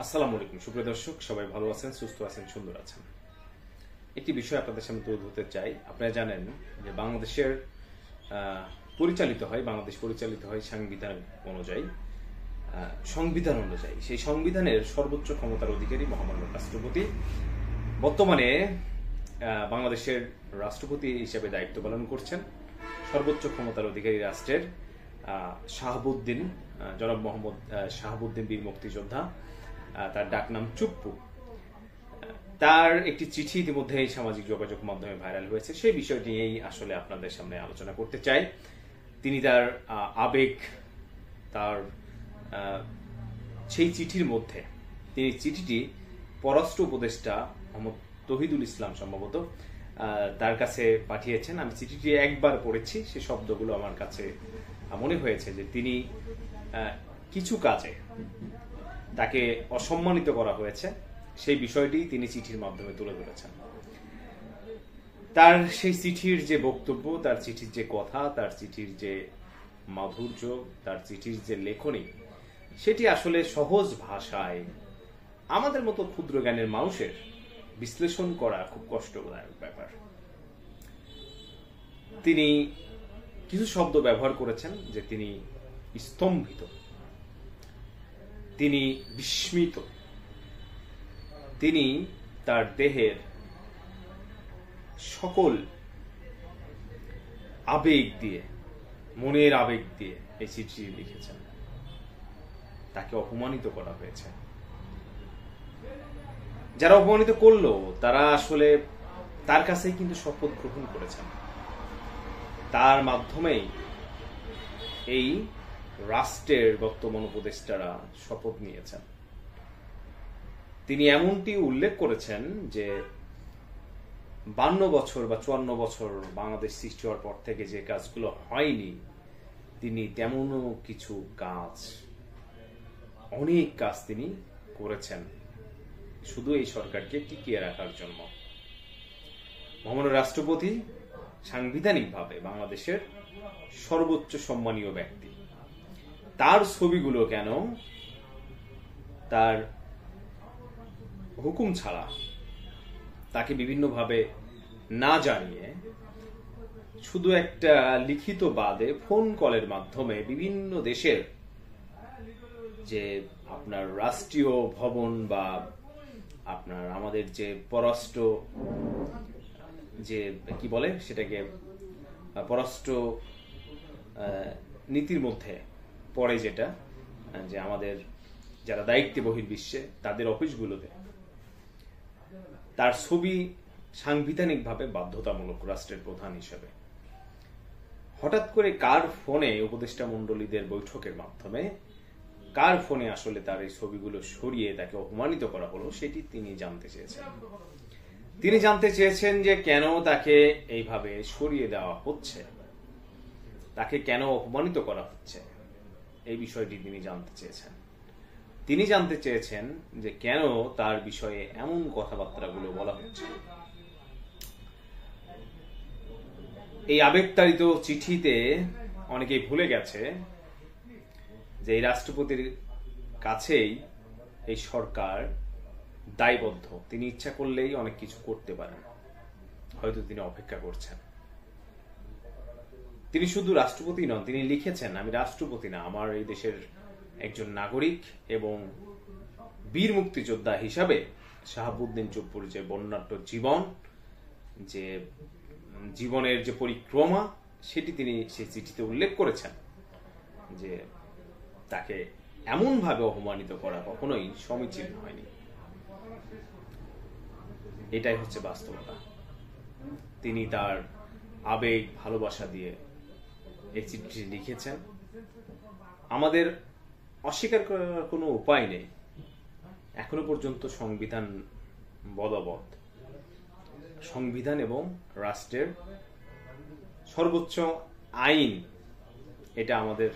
আসসালামু আলাইকুম সুপ্রিয় দর্শক, সবাই ভালো আছেন, সুস্থ আছেন, সুন্দর আছেন। একটি বিষয় আপনাদের সামনে তুলে ধরতে চাই। আপনারা জানেন যে বাংলাদেশ পরিচালিত হয় সংবিধান অনুযায়ী। সেই সংবিধানের সর্বোচ্চ ক্ষমতার অধিকারী মহামান্য রাষ্ট্রপতি। বর্তমানে বাংলাদেশের রাষ্ট্রপতি হিসেবে দায়িত্ব পালন করছেন সর্বোচ্চ ক্ষমতার অধিকারী রাষ্ট্রের শাহাবুদ্দিন, জনাব মোহাম্মদ শাহাবুদ্দিন বীর মুক্তিযোদ্ধা। তার ডাকনাম চুপ্পু। তার একটি চিঠি ইতিমধ্যে সামাজিক যোগাযোগ মাধ্যমে ভাইরাল হয়েছে। সেই বিষয়টি নিয়েই আসলে আপনাদের সামনে আলোচনা করতে চাই। তিনি তার আবেগ, তার সেই চিঠির মধ্যে তিনি চিঠিটি পররাষ্ট্র উপদেষ্টা মোহাম্মদ তৌহিদুল ইসলাম সম্ভবত তার কাছে পাঠিয়েছেন। আমি চিঠিটি একবার পড়েছি। সে শব্দগুলো আমার কাছে মনে হয়েছে যে তিনি কিছু কাজে তাকে অসম্মানিত করা হয়েছে, সেই বিষয়টি তিনি চিঠির মাধ্যমে তুলে ধরেছেন। তার সেই চিঠির যে বক্তব্য, তার চিঠির যে কথা, তার চিঠির যে মাধুর্য, তার চিঠির যে লেখনী, সেটি আসলে সহজ ভাষায় আমাদের মতো ক্ষুদ্র জ্ঞানের মানুষের বিশ্লেষণ করা খুব কষ্টদায়ক ব্যাপার। তিনি কিছু শব্দ ব্যবহার করেছেন যে তিনি স্তম্ভিত, তিনি বিস্মিত, তিনি তার দেহের সকল আবেগ দিয়ে, মনের আবেগ দিয়ে এই চিঠি লিখেছেন। তাকে অপমানিত করা হয়েছে। যারা অপমানিত করলো তারা আসলে তার কাছেই কিন্তু শপথ গ্রহণ করেছেন। তার মাধ্যমেই এই রাষ্ট্রের বর্তমান উপদেষ্টারা শপথ নিয়েছেন। তিনি এমনটি উল্লেখ করেছেন যে 52 বছর বা 54 বছর বাংলাদেশ সৃষ্টি হওয়ার পর থেকে যে কাজগুলো হয়নি, তিনি তেমনও কিছু কাজ, অনেক কাজ তিনি করেছেন শুধু এই সরকারকে টিকিয়ে রাখার জন্য। মহামান্য রাষ্ট্রপতি সাংবিধানিকভাবে বাংলাদেশের সর্বোচ্চ সম্মানীয় ব্যক্তি। তার ছবিগুলো কেন তার হুকুম ছাড়া, তাকে বিভিন্নভাবে না জানিয়ে, শুধু একটা লিখিত বাদে ফোন কলের মাধ্যমে বিভিন্ন দেশের যে আপনার রাষ্ট্রীয় ভবন বা আপনার আমাদের যে পররাষ্ট্র যে কি বলে সেটাকে পররাষ্ট্র নীতির মধ্যে পড়ে, যেটা যে আমাদের যারা দায়িত্বে বহির্বিশ্বে তাদের অফিসগুলোতে তার ছবি সাংবিধানিকভাবে বাধ্যতামূলক রাষ্ট্রের প্রধান হিসেবে। হঠাৎ করে কার ফোনে উপদেষ্টা মণ্ডলীদের বৈঠকের মাধ্যমে কার ফোনে আসলে তার এই ছবিগুলো সরিয়ে তাকে অপমানিত করা হলো, সেটি তিনি জানতে চেয়েছেন। তিনি জানতে চেয়েছেন যে কেন তাকে এইভাবে সরিয়ে দেওয়া হচ্ছে, তাকে কেন অপমানিত করা হচ্ছে, এই বিষয়টি তিনি জানতে চেয়েছেন। তিনি জানতে চেয়েছেন যে কেন তার বিষয়ে এমন কথাবার্তাগুলো বলা হচ্ছে। এই আবেগতাড়িত চিঠিতে অনেকেই ভুলে গেছে যে এই রাষ্ট্রপতির কাছেই এই সরকার দায়বদ্ধ। তিনি ইচ্ছা করলেই অনেক কিছু করতে পারেন, হয়তো তিনি অপেক্ষা করছেন। তিনি শুধু রাষ্ট্রপতি নন, তিনি লিখেছেন আমি রাষ্ট্রপতি না, আমার এই দেশের একজন নাগরিক এবং বীর মুক্তিযোদ্ধা হিসাবে শাহাবুদ্দিন চুপ্পুর যে বর্ণাঢ্য জীবন, যে জীবনের যে পরিক্রমা, সেটি তিনি সেই চিঠিতে উল্লেখ করেছেন যে তাকে এমনভাবে অপমানিত করা কখনোই সমীচীন হয়নি। এটাই হচ্ছে বাস্তবতা। তিনি তার আবেগ, ভালোবাসা দিয়ে এই চিঠিটি লিখেছেন। আমাদের অস্বীকার করার কোনো উপায় নেই। এখনো পর্যন্ত সংবিধান বলবৎ। সংবিধান এবং রাষ্ট্রের সর্বোচ্চ আইন, এটা আমাদের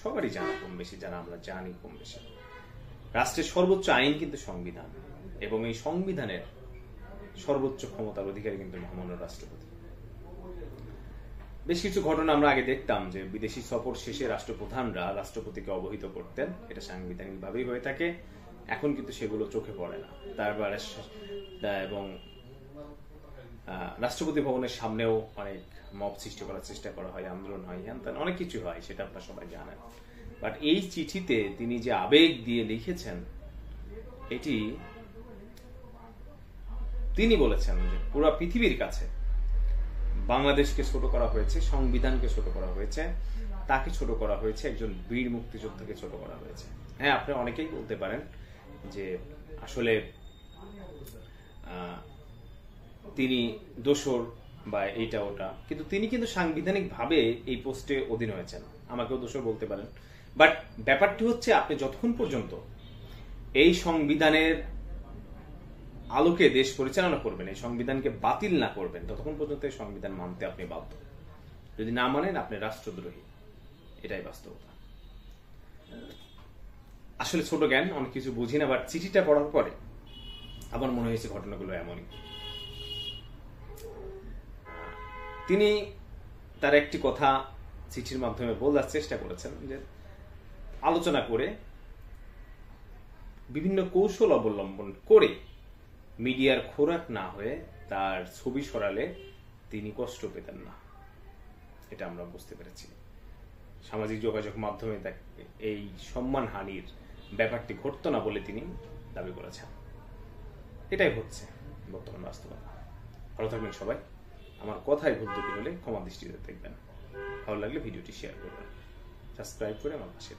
সবারই জানা কম বেশি, যারা আমরা জানি কম বেশি। রাষ্ট্রের সর্বোচ্চ আইন কিন্তু সংবিধান, এবং এই সংবিধানের সর্বোচ্চ ক্ষমতার অধিকারী কিন্তু মহামান্য রাষ্ট্রপতি। বেশ কিছু ঘটনা আমরা আগে দেখতাম যে বিদেশি সফর শেষে রাষ্ট্রপ্রধানরা রাষ্ট্রপতিকে অবহিত করতেন, এটা সাংবিধানিকভাবেই হয়ে থাকে। এখন কিন্তু সেগুলো চোখে পড়ে না। তারপরে এবং রাষ্ট্রপতি ভবনের সামনেও অনেক মব সৃষ্টি করার চেষ্টা করা হয়, আন্দোলন হয়, অনেক কিছু হয়, সেটা আপনারা সবাই জানেন। বাট এই চিঠিতে তিনি যে আবেগ দিয়ে লিখেছেন, এটি তিনি বলেছেন যে পুরো পৃথিবীর কাছে বাংলাদেশকে ছোট করা হয়েছে, সংবিধানকে ছোট করা হয়েছে, তাকে ছোট করা হয়েছে, একজন বীর মুক্তিযোদ্ধাকে ছোট করা হয়েছে। হ্যাঁ, আপনারা অনেকেই বলতে পারেন যে আসলে তিনি দোসর বা এইটা ওটা, কিন্তু তিনি কিন্তু সাংবিধানিক ভাবে এই পোস্টে অধীন হয়েছেন। আমাকেও দোসর বলতে পারেন, বাট ব্যাপারটি হচ্ছে আপনি যতক্ষণ পর্যন্ত এই সংবিধানের আলোকে দেশ পরিচালনা করবেন, এই সংবিধানকে বাতিল না করবেন, ততক্ষণ পর্যন্ত এই সংবিধান মানতে আপনি বাধ্য। যদি না মানেন আপনি রাষ্ট্রদ্রোহী, এটাই বাস্তবতা। আসলে ছোট জ্ঞান, অনেক কিছু বুঝি না, বাট চিঠিটা পড়ার পরে আমার মনে হয়েছে ঘটনাগুলো এমনই। তিনি তার একটি কথা চিঠির মাধ্যমে বলার চেষ্টা করেছেন যে আলোচনা করে বিভিন্ন কৌশল অবলম্বন করে মিডিয়ার খোরাক না হয়ে তার ছবি সরালে তিনি কষ্ট পেতেন না, এটা আমরা বুঝতে পেরেছি। সামাজিক যোগাযোগ মাধ্যমে এই সম্মানহানির ব্যাপারটি ঘটতো না বলে তিনি দাবি করেছেন। এটাই হচ্ছে বর্তমান বাস্তবতা। ভালো থাকবেন সবাই। আমার কথায় ভুল ত্রুটি হলে ক্ষমা দৃষ্টিতে দেখবেন। ভালো লাগলে ভিডিওটি শেয়ার করবেন, সাবস্ক্রাইব করে আমার পাশে